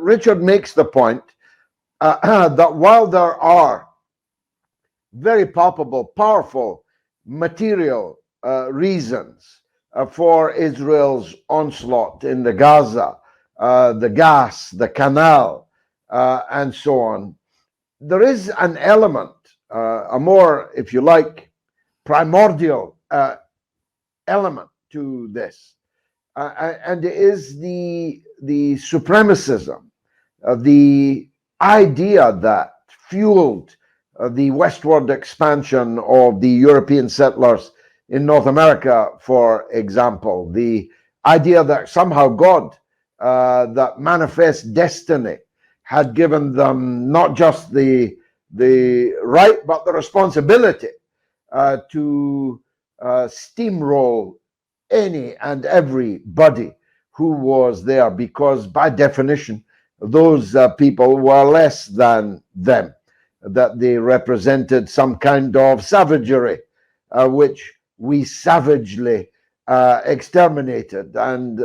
Richard makes the point that while there are very palpable, powerful, material reasons for Israel's onslaught in the Gaza, the gas, the canal, and so on, there is an element, a more, if you like, primordial element to this, and it is the supremacism, the idea that fueled the westward expansion of the European settlers in North America, for example, the idea that somehow God, that manifests destiny, had given them not just the right but the responsibility to steamroll any and everybody who was there, because by definition those people were less than them, that they represented some kind of savagery which we savagely exterminated and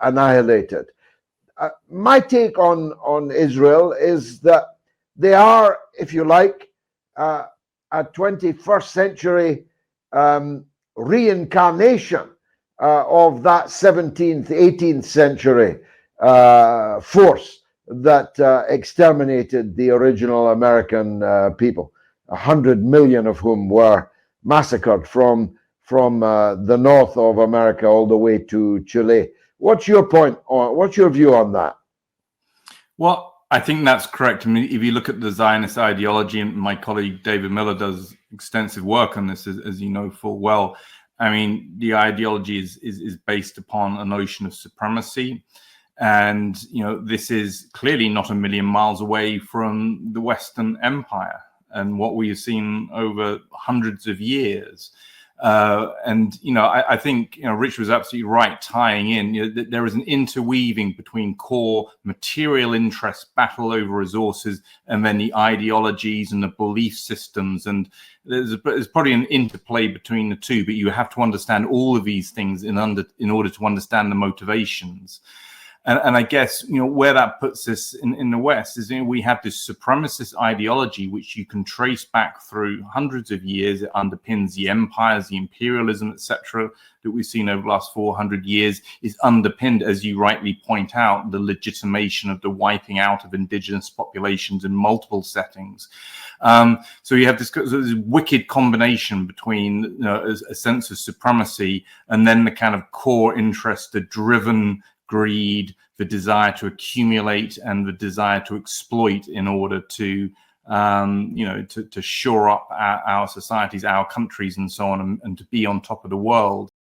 annihilated. My take on Israel is that they are, if you like, a 21st century reincarnation of that 17th, 18th century force that exterminated the original American people, 100 million of whom were massacred from the north of America all the way to Chile. What's your point on, what's your view on that? Well, I think that's correct. I mean, if you look at the Zionist ideology, and my colleague David Miller does extensive work on this, as you know full well. I mean, the ideology is based upon a notion of supremacy. And, you know, this is clearly not a million miles away from the Western Empire and what we have seen over hundreds of years. And, you know, I think, you know, Rich was absolutely right tying in, you know, that there is an interweaving between core material interests, battle over resources, and then the ideologies and the belief systems. And there's probably an interplay between the two, but you have to understand all of these things in order to understand the motivations. And I guess, you know, where that puts us in the West is, you know, we have this supremacist ideology, which you can trace back through hundreds of years. It underpins the empires, the imperialism, etc., that we've seen over the last 400 years, is underpinned, as you rightly point out, the legitimation of the wiping out of indigenous populations in multiple settings. So you have this wicked combination between, you know, a sense of supremacy and then the kind of core interest, the driven greed, the desire to accumulate, and the desire to exploit in order to, you know, to shore up our societies, our countries, and so on, and to be on top of the world.